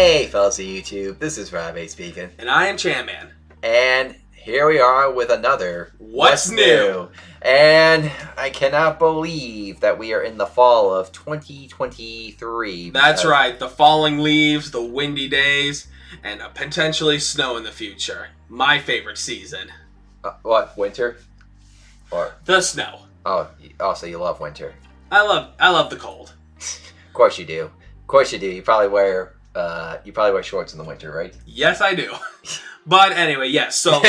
Hey, fellas of YouTube, this is Rob speaking. And I am Chanman. And here we are with another What's New? And I cannot believe that we are in the fall of 2023. That's right, the falling leaves, the windy days, and potentially snow in the future. My favorite season. What, winter? Or the snow. Oh, so you love winter. I love the cold. Of course you do. Of course you do. You probably wear shorts in the winter, right? Yes, I do. But anyway, yes. So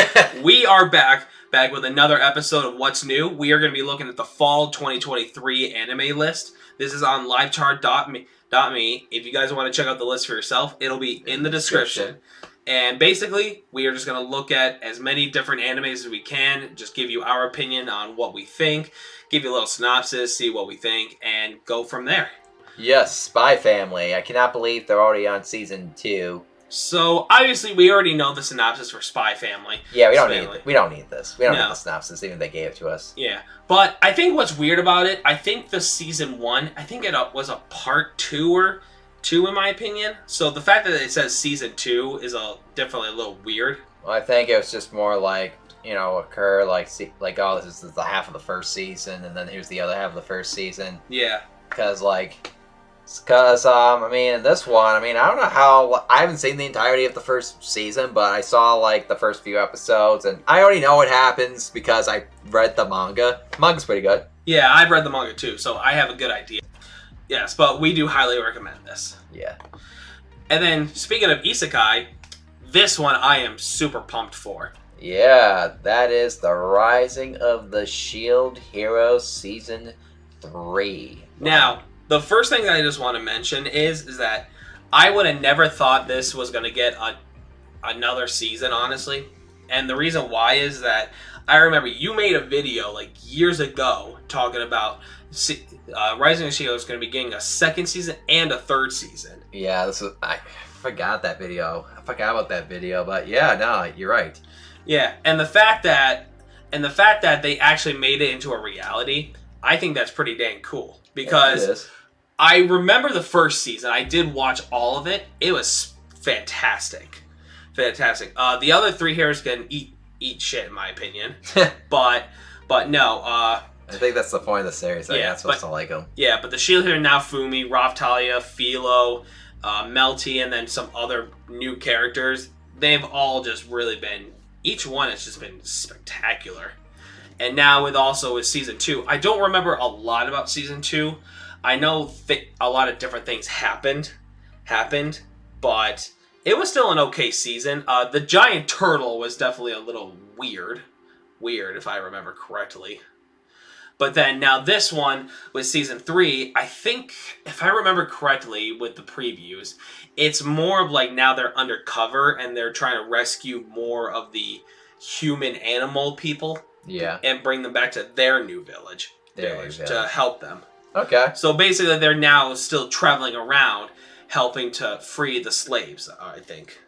we are back with another episode of What's New. We are going to be looking at the fall 2023 anime list. This is on livechart.me. If you guys want to check out the list for yourself, it'll be in the description. And basically, we are just going to look at as many different animes as we can, just give you our opinion on what we think, give you a little synopsis, see what we think, and go from there. Yes, Spy Family. I cannot believe they're already on season 2. So, obviously, we already know the synopsis for Spy Family. Yeah, we don't need this. We don't need the synopsis, even if they gave it to us. Yeah, but I think what's weird about it, I think the season 1, I think it was a part 2 or 2 in my opinion. So the fact that it says season 2 is definitely a little weird. Well, I think it was just more like, occur oh, this is the half of the first season, and then here's the other half of the first season. Yeah. Because I mean, in this one, I don't know how, I haven't seen the entirety of the first season, but I saw, the first few episodes, and I already know what happens because I read the manga. The manga's pretty good. Yeah, I've read the manga too, so I have a good idea. Yes, but we do highly recommend this. Yeah. And then, speaking of isekai, this one I am super pumped for. Yeah, that is The Rising of the Shield Hero Season 3. Now, the first thing that I just want to mention is that I would have never thought this was going to get another season, honestly. And the reason why is that I remember you made a video years ago talking about Rising of the Shield is going to be getting a second season and a third season. Yeah, I forgot that video. I forgot about that video, but yeah, no, you're right. Yeah, and the fact that they actually made it into a reality, I think that's pretty dang cool. Because it is. I remember the first season. I did watch all of it. It was fantastic. Fantastic. The other 3 heroes can eat shit, in my opinion. but no. I think that's the point of the series. You're not supposed to like them. Yeah, but the Shield Hero now, Fumi, Raphtalia, Philo, Melty, and then some other new characters, they've all just really been... Each one has just been spectacular. And now with Season 2, I don't remember a lot about Season 2. I know a lot of different things happened, but it was still an okay season. The giant turtle was definitely a little weird if I remember correctly. But then now this one with Season 3, I think, if I remember correctly with the previews, it's more of now they're undercover and they're trying to rescue more of the human animal people. Yeah. And bring them back to their new village to help them. Okay. So basically they're now still traveling around helping to free the slaves, I think.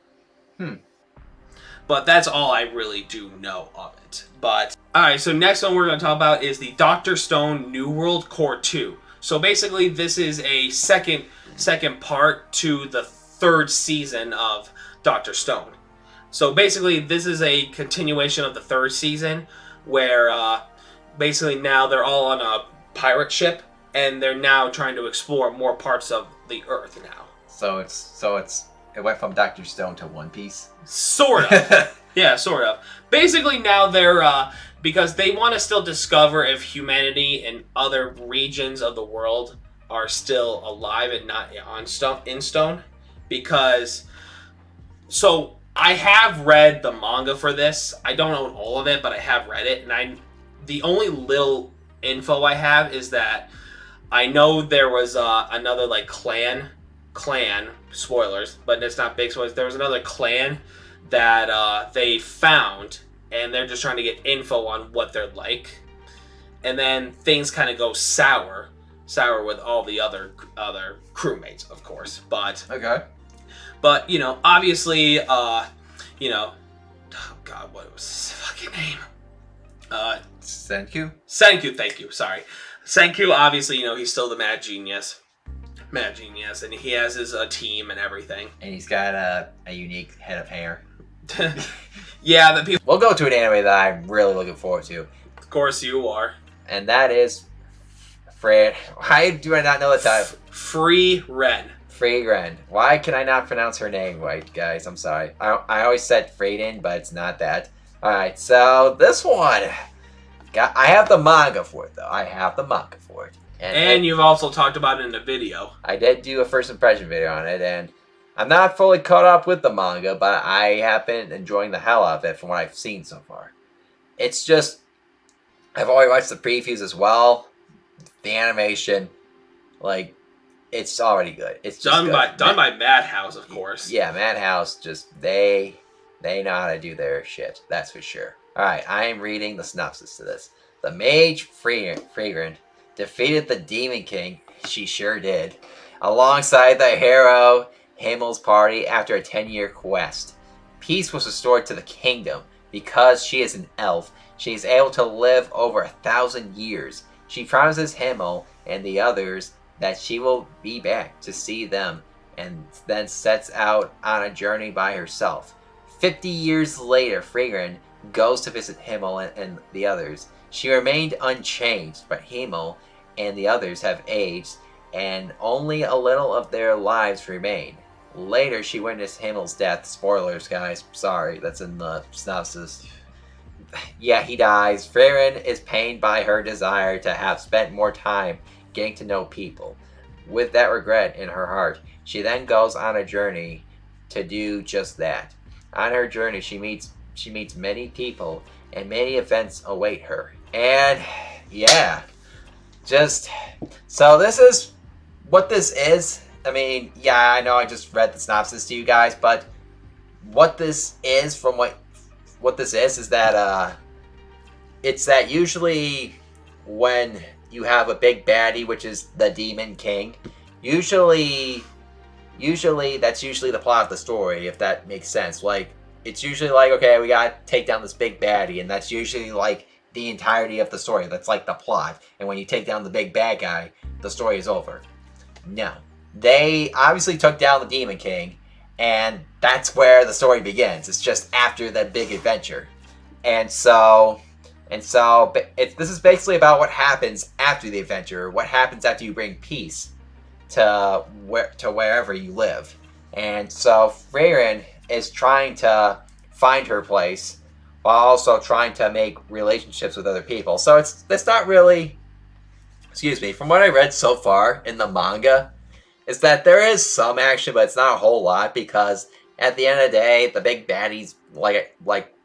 But that's all I really do know of it. But, alright, so next one we're going to talk about is the Dr. Stone New World Core 2. So basically this is a second part to the 3rd season of Dr. Stone. So basically this is a continuation of the 3rd season where basically now they're all on a pirate ship and they're now trying to explore more parts of the Earth now. So it went from Dr. Stone to One Piece? Sort of. Yeah, sort of. Basically now they're, because they want to still discover if humanity in other regions of the world are still alive and not in stone. Because, so I have read the manga for this. I don't own all of it, but I have read it. And the only little info I have is that I know there was another clan, spoilers, but it's not big spoilers. There was another clan that they found, and they're just trying to get info on what they're like. And then things kind of go sour with all the other crewmates, of course. But okay. But obviously, oh God, what was his fucking name? Senku? Senku, thank you. Sorry, Senku. Obviously, he's still the mad genius. Imagine, yes, and he has his team and everything. And he's got a unique head of hair. Yeah, that people. We'll go to an anime that I'm really looking forward to. Of course, you are. And that is Fred. Why do I not know the title? Free Ren. Fragrant. Why can I not pronounce her name right, guys? I'm sorry. I always said Frayden, but it's not that. Alright, so this one. I have the manga for it, though. I have the manga for it. And you've also talked about it in a video. I did do a first impression video on it, and I'm not fully caught up with the manga, but I have been enjoying the hell out of it from what I've seen so far. It's just... I've already watched the previews as well. The animation, like, it's already good. It's just done by Madhouse, of course. Yeah, Madhouse, just they know how to do their shit. That's for sure. All right, I am reading the synopsis to this. The mage Fragrant defeated the Demon King. She sure did. Alongside the hero Himmel's party after a 10-year quest. Peace was restored to the kingdom because she is an elf. She is able to live over 1,000 years. She promises Himmel and the others that she will be back to see them, and then sets out on a journey by herself. 50 years later, Fragrant goes to visit Himmel and the others. She remained unchanged, but Himmel and the others have aged, and only a little of their lives remain. Later, she witnessed Himmel's death. Spoilers, guys. Sorry, that's in the synopsis. Yeah, he dies. Fragrant is pained by her desire to have spent more time getting to know people. With that regret in her heart, she then goes on a journey to do just that. On her journey, she meets many people, and many events await her. And yeah, just so this is what this is. I mean, yeah, I know I just read the synopsis to you guys, but what this is from what this is that it's that usually when you have a big baddie, which is the Demon King, usually that's usually the plot of the story, if that makes sense. Like, it's usually like, okay, we gotta take down this big baddie, and that's usually like the entirety of the story. That's like the plot. And when you take down the big bad guy, the story is over. No. They obviously took down the Demon King, and that's where the story begins. It's just after that big adventure. And so this is basically about what happens after the adventure, what happens after you bring peace to wherever you live. And so Freyrin is trying to find her place while also trying to make relationships with other people. So it's not really, from what I read so far in the manga, is that there is some action, but it's not a whole lot, because at the end of the day, the big baddie's like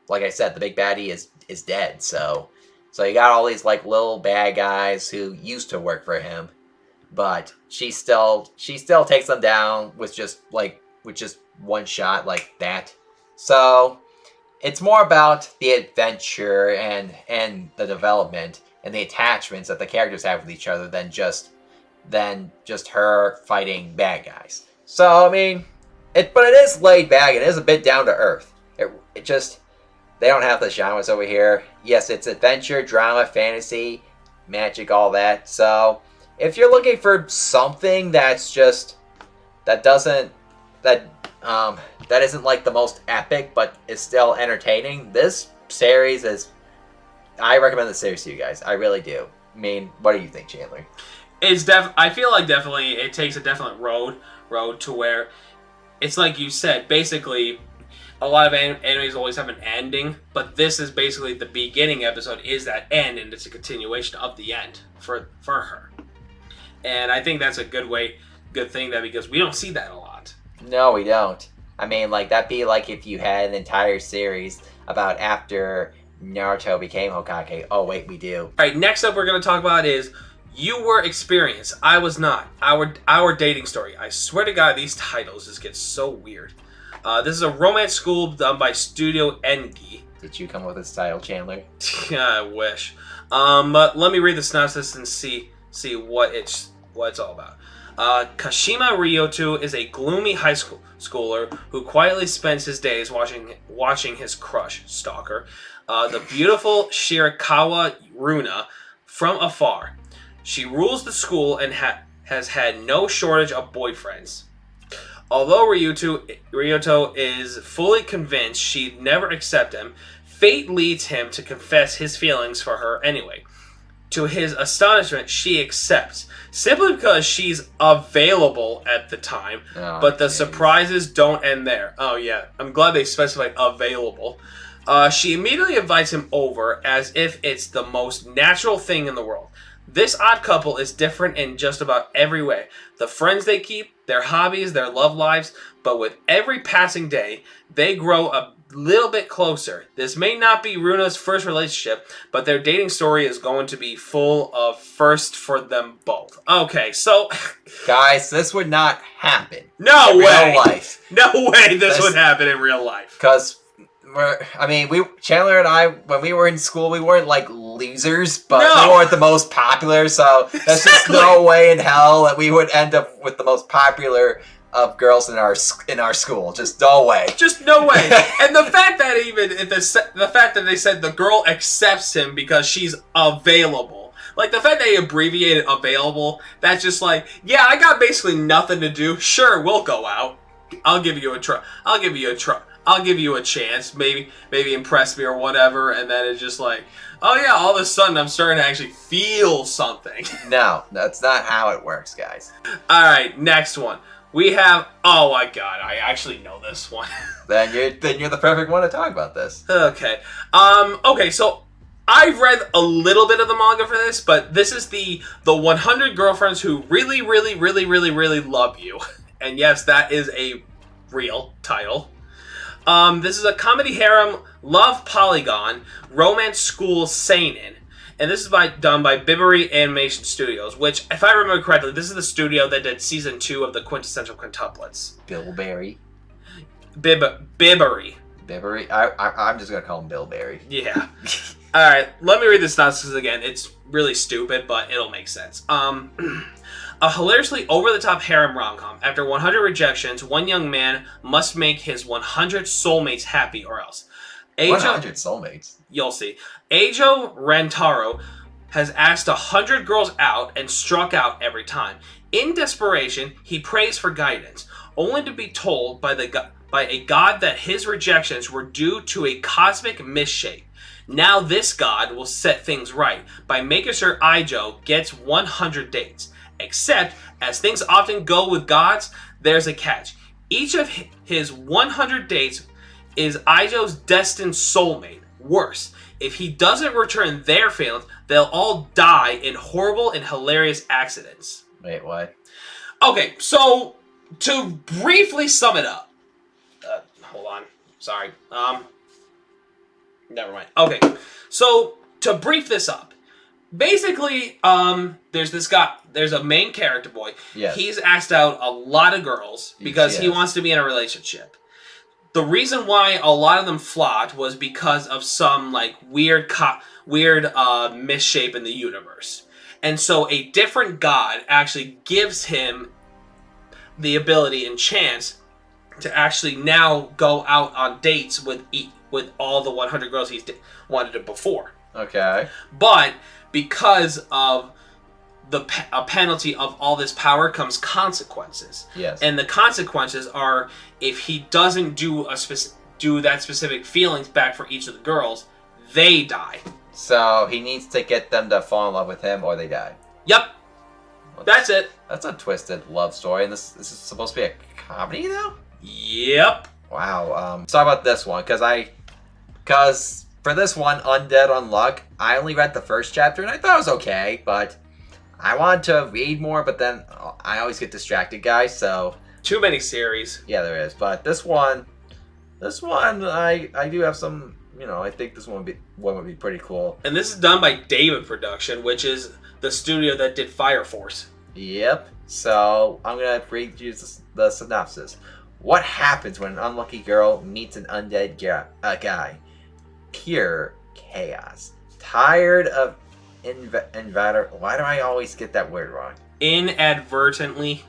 I said, the big baddie is dead. So you got all these like little bad guys who used to work for him, but she still takes them down with just one shot like that. So it's more about the adventure and the development and the attachments that the characters have with each other than just her fighting bad guys. So I mean, but it is laid back. It is a bit down to earth. It just, they don't have the genres over here. Yes, it's adventure, drama, fantasy, magic, all that. So if you're looking for something that's just that isn't like the most epic, but is still entertaining, this series is. I recommend this series to you guys. I really do. I mean, what do you think, Chandler? I feel like definitely it takes a definite road to where it's like you said. Basically, a lot of animes always have an ending, but this is basically the beginning episode is that end, and it's a continuation of the end for her. And I think that's a good thing, that because we don't see that a lot. No, we don't. I mean, like, that'd be like if you had an entire series about after Naruto became Hokage. Oh, wait, we do. All right, next up we're going to talk about is You Were Experienced, I Was Not. Our dating story. I swear to God, these titles just get so weird. This is a romance school done by Studio Engi. Did you come up with this title, Chandler? I wish. But let me read the synopsis and see what it's all about. Kashima Ryoto is a gloomy high schooler who quietly spends his days watching his crush, stalker, the beautiful Shirakawa Runa, from afar. She rules the school and has had no shortage of boyfriends. Although Ryuto is fully convinced she'd never accept him, fate leads him to confess his feelings for her anyway. To his astonishment, she accepts, simply because she's available at the time, but the surprises don't end there. Oh yeah, I'm glad they specified available. She immediately invites him over as if it's the most natural thing in the world. This odd couple is different in just about every way. The friends they keep, their hobbies, their love lives, but with every passing day, they grow a little bit closer. This may not be Runa's first relationship, but their dating story is going to be full of first for them both. Okay, so... Guys, this would not happen. No way! Real life. No way this would happen in real life. Because... Chandler and I, when we were in school, we weren't like losers, but we weren't the most popular, so there's just no way in hell that we would end up with the most popular of girls in our school. Just no way. Just no way. And the fact that the fact that they said the girl accepts him because she's available. Like, the fact that he abbreviated available, that's just like, yeah, I got basically nothing to do. Sure, we'll go out. I'll give you a try. I'll give you a chance, maybe impress me or whatever, and then it's just like, oh yeah, all of a sudden I'm starting to actually feel something. No, that's not how it works, guys. Alright, next one. We have, oh my god, I actually know this one. Then you're the perfect one to talk about this. Okay. Okay, so I've read a little bit of the manga for this, but this is the 100 girlfriends who really, really, really, really, really love you. And yes, that is a real title. This is a comedy harem love polygon romance school seinen, and this is done by Biberi Animation Studios, which, if I remember correctly, this is the studio that did season 2 of the Quintessential Quintuplets. Biberi. Biberi. Biberi. I'm just gonna call him Biberi. Yeah. All right. Let me read the synopsis again. It's really stupid, but it'll make sense. A hilariously over-the-top harem rom-com. After 100 rejections, one young man must make his 100 soulmates happy or else. 100 soulmates? You'll see. Eijo Rantaro has asked 100 girls out and struck out every time. In desperation, he prays for guidance, only to be told by a god that his rejections were due to a cosmic misshape. Now this god will set things right by making sure Eijo gets 100 dates. Except, as things often go with gods, there's a catch. Each of his 100 dates is Aijo's destined soulmate. Worse, if he doesn't return their feelings, they'll all die in horrible and hilarious accidents. Wait, what? Okay, so, to briefly sum it up. Hold on. Sorry. Never mind. Okay, so, to brief this up. Basically, there's a main character boy. Yes. He's asked out a lot of girls because he wants to be in a relationship. The reason why a lot of them flopped was because of some, like, weird misshape in the universe. And so a different god actually gives him the ability and chance to actually now go out on dates with all the 100 girls he's wanted to before. Okay. But because of a penalty of all this power comes consequences. Yes. And the consequences are if he doesn't do that specific feelings back for each of the girls, they die. So he needs to get them to fall in love with him or they die. Yep. That's it. That's a twisted love story. And this is supposed to be a comedy though? Yep. Wow. Let's talk about this one because for this one, Undead Unluck, I only read the first chapter and I thought it was okay, but I wanted to read more, but then I always get distracted, guys, so... Too many series. Yeah, there is, but this one, I do have some, I think this one would be pretty cool. And this is done by David Production, which is the studio that did Fire Force. Yep, so I'm going to read you the synopsis. What happens when an unlucky girl meets an undead guy? Pure chaos. Tired of invader. Why do I always get that word wrong? Inadvertently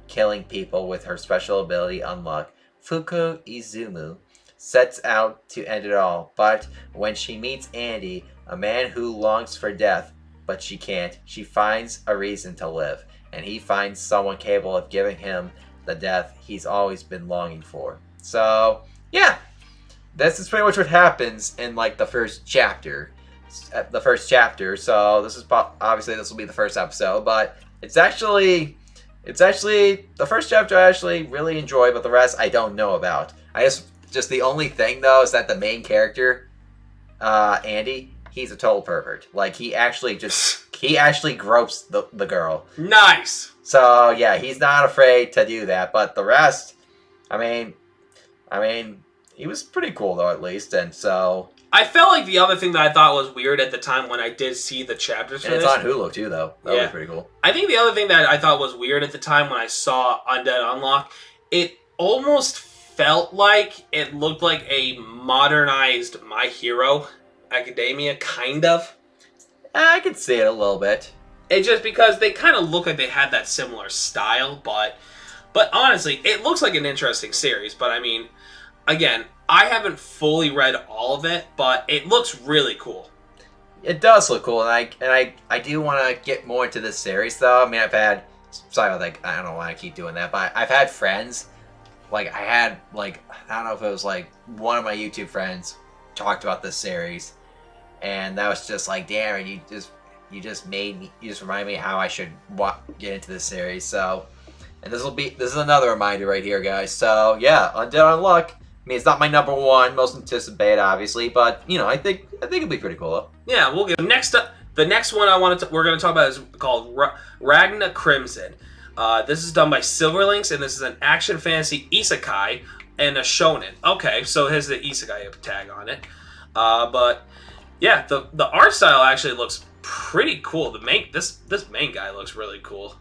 killing people with her special ability Unluck, Fuku Izumu sets out to end it all. But when she meets Andy, a man who longs for death, but she can't. She finds a reason to live, and he finds someone capable of giving him the death he's always been longing for. So, yeah, this is pretty much what happens in like the first chapter. So this is obviously this will be the first episode, but it's actually the first chapter I actually really enjoy, but the rest I don't know about. I just the only thing though is that the main character, Andy, he's a total pervert. Like he actually gropes the girl. Nice. So yeah, he's not afraid to do that. But the rest, I mean, he was pretty cool though, at least. And so I felt like the other thing that I thought was weird at the time when I did see the chapters for and it's this, on Hulu too, though. That was pretty cool. I think the other thing that I thought was weird at the time when I saw Undead Unluck, it almost felt like it looked like a modernized My Hero Academia, kind of. I could see it a little bit. It's just because they kind of look like they had that similar style, but honestly, it looks like an interesting series. But I mean, again, I haven't fully read all of it, but it looks really cool. It does look cool, and I do want to get more into this series, though. I mean, I don't know why I keep doing that, but I've had friends, I don't know if it was like one of my YouTube friends talked about this series, and that was just like, damn, you just remind me how I should get into this series. So, and this is another reminder right here, guys. So yeah, Undead Unluck. I mean, it's not my number one most anticipated, obviously, but I think it'd be pretty cool though. Yeah, we'll get next up. The next one we're going to talk about is called Ragna Crimson. This is done by Silverlinks, and this is an action fantasy isekai and a shonen. Okay, so here's the isekai tag on it. But yeah, the art style actually looks pretty cool. This main guy looks really cool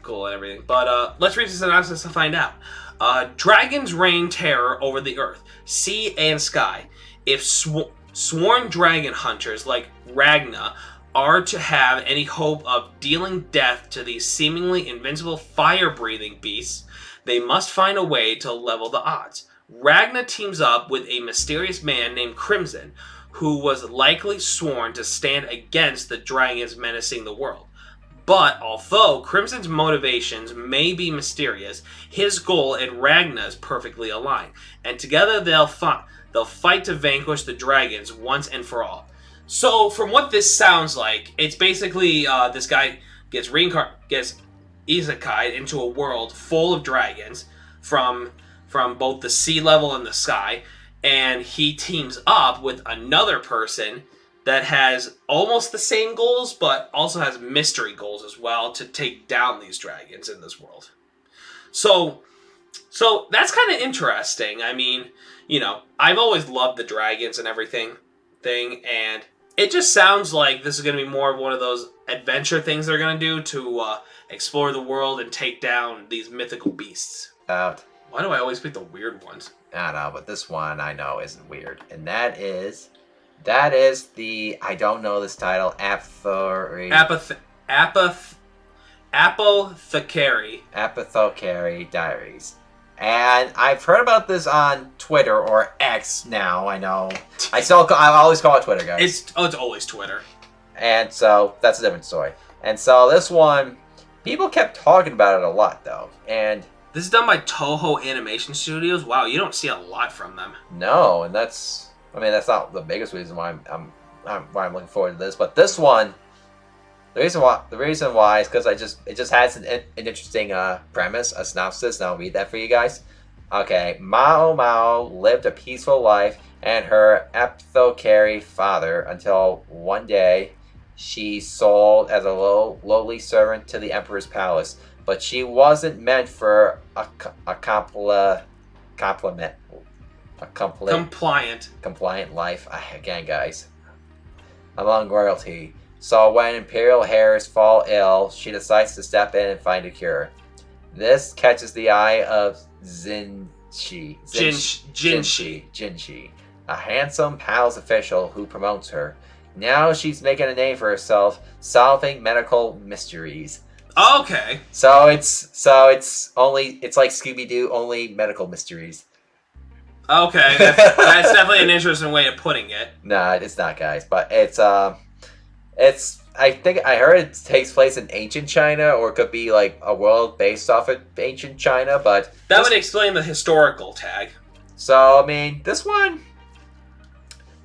and everything. But let's read the synopsis to find out. Dragons reign terror over the earth, sea, and sky. If sworn dragon hunters like Ragna are to have any hope of dealing death to these seemingly invincible fire-breathing beasts, they must find a way to level the odds. Ragna teams up with a mysterious man named Crimson, who was likely sworn to stand against the dragons menacing the world. But although Crimson's motivations may be mysterious, his goal and Ragna's perfectly aligned, and together they'll fight to vanquish the dragons once and for all. So, from what this sounds like, it's basically this guy gets isekai'd into a world full of dragons from both the sea level and the sky, and he teams up with another person that has almost the same goals, but also has mystery goals as well to take down these dragons in this world. So that's kind of interesting. I mean, I've always loved the dragons and everything, and it just sounds like this is going to be more of one of those adventure things they're going to do to explore the world and take down these mythical beasts. Why do I always pick the weird ones? I don't know, but this one I know isn't weird, and that is the, I don't know this title, Apothecary Diaries. And I've heard about this on Twitter, or X now, I know. I always call it Twitter, guys. It's always Twitter. And so, that's a different story. And so, this one, people kept talking about it a lot, though. And this is done by Toho Animation Studios. Wow, you don't see a lot from them. No, and that's not the biggest reason why I'm looking forward to this. But this one, the reason why is because it just has an interesting premise, a synopsis, and I'll read that for you guys. Okay, Mao lived a peaceful life and her apothecary father until one day she sold as a lowly servant to the emperor's palace. But she wasn't meant for a compliant life, again, guys, among royalty. So when imperial heirs fall ill, she decides to step in and find a cure. This catches the eye of Jinshi, a handsome palace official who promotes her. Now she's making a name for herself, solving medical mysteries. Okay. So it's like Scooby-Doo, only medical mysteries. Okay, that's definitely an interesting way of putting it. Nah, it's not, guys. But it's I think I heard it takes place in ancient China, or it could be like a world based off of ancient China. But that would explain the historical tag. So I mean, this one,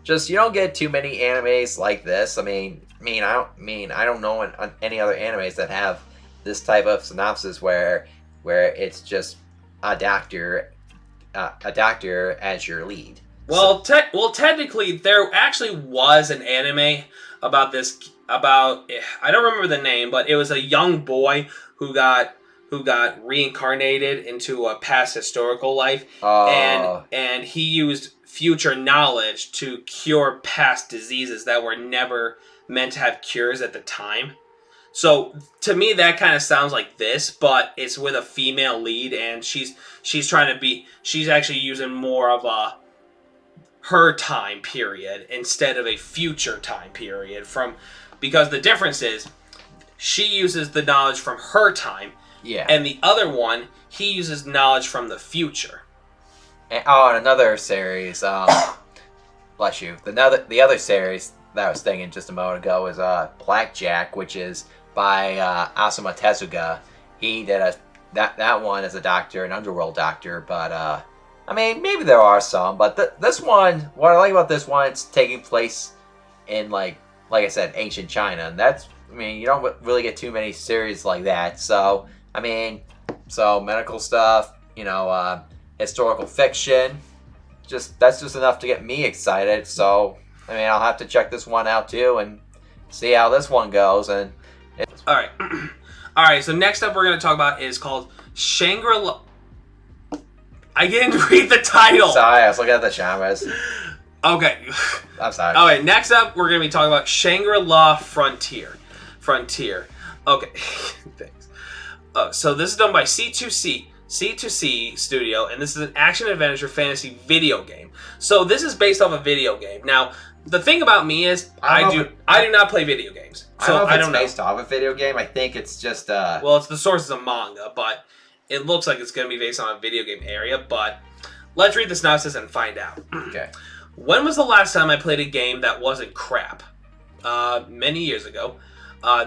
just you don't get too many animes like this. I don't know any other animes that have this type of synopsis where it's just a doctor as your lead. Well, technically, there actually was an anime about this. About I don't remember the name, but it was a young boy who got reincarnated into a past historical life, and he used future knowledge to cure past diseases that were never meant to have cures at the time. So to me, that kind of sounds like this, but it's with a female lead, and she's actually using more of her time period instead of a future time period because the difference is she uses the knowledge from her time, and the other one he uses knowledge from the future. And another series, bless you. The other series that I was thinking just a moment ago is Blackjack, which is by Asuma Tezuka. He did that one as a doctor, an underworld doctor, but maybe there are some, but this one, what I like about this one, it's taking place in like I said, ancient China, and that's, you don't really get too many series like that. So medical stuff, historical fiction, that's just enough to get me excited. So I'll have to check this one out too and see how this one goes. And all right. So next up, we're going to talk about is called ShangriLa. I didn't read the title. Sorry, I was looking at the genres. Okay. I'm sorry. All right, next up, we're going to be talking about ShangriLa Frontier. Okay. Thanks. So this is done by C2C Studio, and this is an action-adventure fantasy video game. So this is based off a video game. Now, the thing about me is I do not play video games. So I don't know if it's based off a video game. I think it's just well, it's the source is a manga, but it looks like it's going to be based on a video game area. But let's read the synopsis and find out. Okay. When was the last time I played a game that wasn't crap? Many years ago.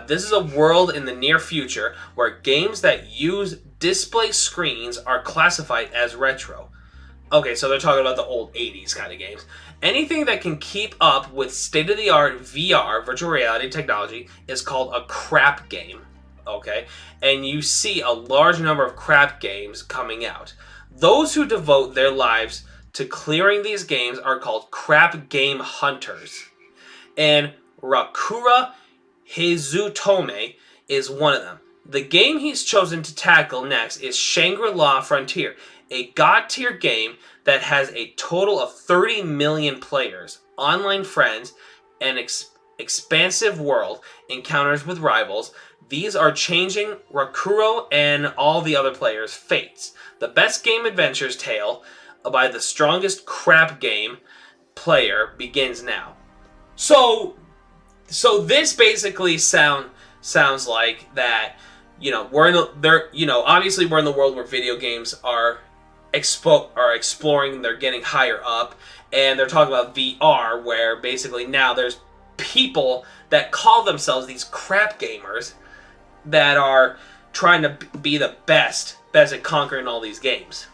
This is a world in the near future where games that use display screens are classified as retro. Okay, so they're talking about the old 80s kind of games. Anything that can keep up with state-of-the-art VR, virtual reality technology, is called a crap game. Okay? And you see a large number of crap games coming out. Those who devote their lives to clearing these games are called crap game hunters. And Rakura Heizutome is one of them. The game he's chosen to tackle next is ShangriLa Frontier, a god-tier game that has a total of 30 million players, online friends, and expansive world, encounters with rivals. These are changing Rakuro and all the other players' fates. The best game adventure's tale by the strongest crap game player begins now. So this basically sounds like that, obviously we're in the world where video games are exploring, they're getting higher up, and they're talking about VR, where basically now there's people that call themselves these crap gamers that are trying to be the best at conquering all these games.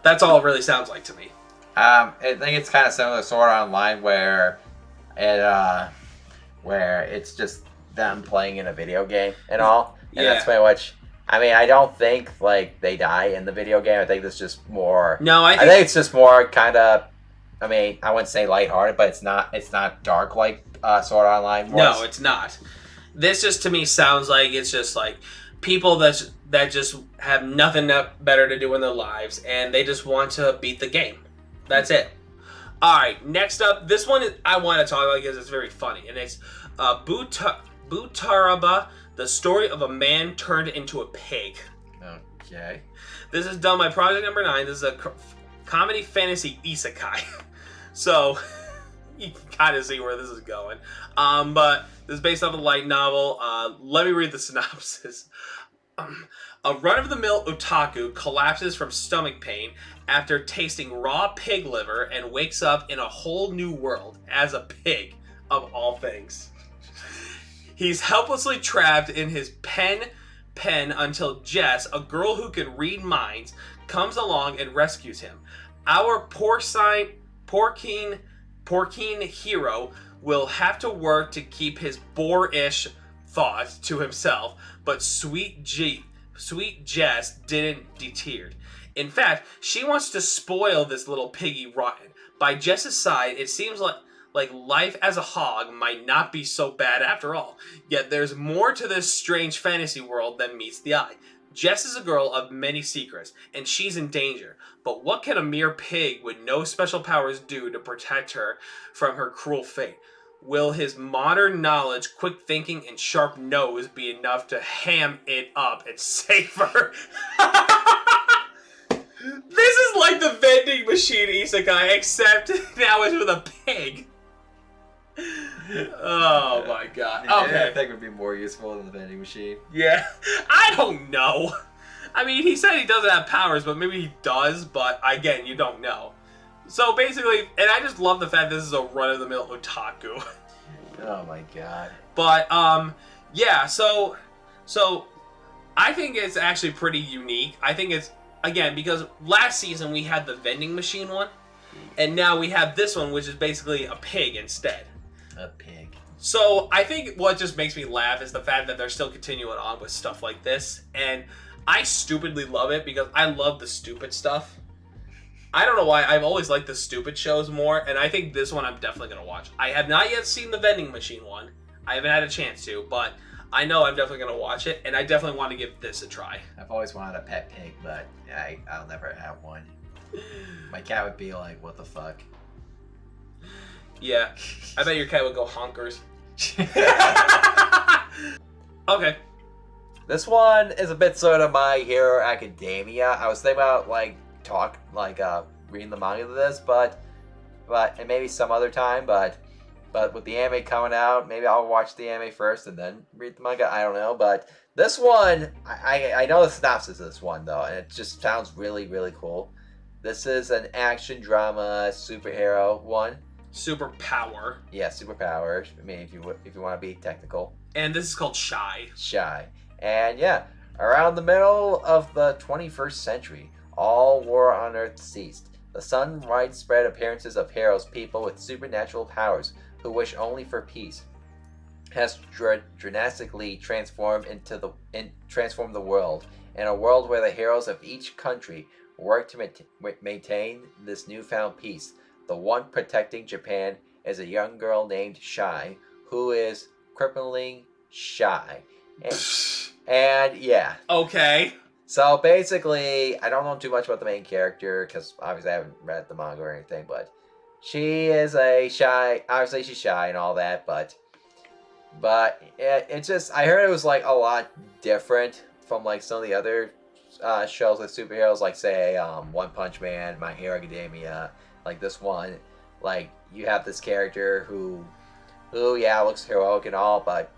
That's all it really sounds like to me. I think it's kind of similar to Sword Art Online, where it's just them playing in a video game and all. And that's pretty much. I don't think they die in the video game. I think it's just more. No, I think it's just more kind of. I wouldn't say lighthearted, but it's not dark like Sword Art Online was. No, it's not. This just to me sounds like it's just like people that just have nothing better to do in their lives, and they just want to beat the game. That's it. All right, next up, this one I want to talk about because it's very funny, and it's Butaraba, the story of a man turned into a pig. Okay. This is done by Project Number 9. This is a comedy fantasy isekai. So you can kind of see where this is going. But this is based off a light novel. Let me read the synopsis. A run-of-the-mill otaku collapses from stomach pain after tasting raw pig liver and wakes up in a whole new world as a pig, of all things. He's helplessly trapped in his pen until Jess, a girl who can read minds, comes along and rescues him. Our porcine hero will have to work to keep his boorish thoughts to himself, but sweet Jess didn't deter. In fact, she wants to spoil this little piggy rotten. By Jess's side, it seems like life as a hog might not be so bad after all. Yet there's more to this strange fantasy world than meets the eye. Jess is a girl of many secrets, and she's in danger. But what can a mere pig with no special powers do to protect her from her cruel fate? Will his modern knowledge, quick thinking, and sharp nose be enough to ham it up and save her? This is like the vending machine isekai, except now it's with a pig. Oh my god. Okay. I think it would be more useful than the vending machine. Yeah. I don't know. I mean, he said he doesn't have powers, but maybe he does, but again, you don't know. So basically, and I just love the fact this is a run-of-the-mill otaku. Oh my god. But, yeah, so I think it's actually pretty unique. I think it's, again, because last season we had the vending machine one, and now we have this one, which is basically a pig instead. A pig. So I think what just makes me laugh is the fact that they're still continuing on with stuff like this, and I stupidly love it because I love the stupid stuff. I don't know why, I've always liked the stupid shows more, and I think this one I'm definitely going to watch. I have not yet seen the vending machine one. I haven't had a chance to, but I know I'm definitely going to watch it, and I definitely want to give this a try. I've always wanted a pet pig, but I'll never have one. My cat would be like, what the fuck? Yeah, I bet your cat would go honkers. Okay. This one is a bit sort of My Hero Academia. I was thinking about reading the manga to this, but and maybe some other time, but with the anime coming out, maybe I'll watch the anime first and then read the manga. I don't know, but this one, I know the synopsis of this one though, and it just sounds really, really cool. This is an action drama superhero one. Superpower. Yeah, superpower. I mean, if you want to be technical. And this is called Shy. And yeah, around the middle of the 21st century, all war on Earth ceased. The sudden widespread appearances of heroes, people with supernatural powers who wish only for peace, has drastically transformed the world. In a world where the heroes of each country work to maintain this newfound peace, the one protecting Japan is a young girl named Shy, who is cripplingly shy. And yeah. Okay. So basically, I don't know too much about the main character because obviously I haven't read the manga or anything, but she is a shy. Obviously, she's shy and all that, but it's just, I heard it was like a lot different from like some of the other shows with superheroes, like say One Punch Man, My Hero Academia. Like this one, like you have this character who yeah, looks heroic and all, but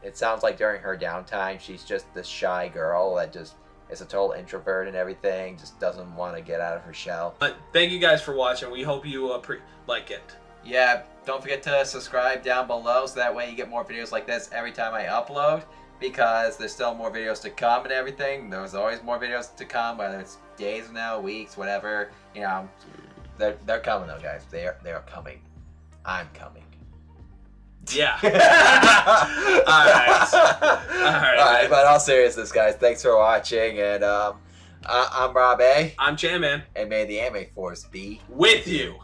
it sounds like during her downtime, she's just this shy girl that just is a total introvert and everything, just doesn't want to get out of her shell. But thank you guys for watching. We hope you like it. Yeah, don't forget to subscribe down below so that way you get more videos like this every time I upload, because there's still more videos to come and everything. There's always more videos to come, whether it's days from now, weeks, whatever. You know, they're coming though, guys. They are coming. I'm coming. Yeah. Alright. But in all seriousness, guys, thanks for watching, and I'm Rob A. I'm Chan Man. And may the anime force be with you.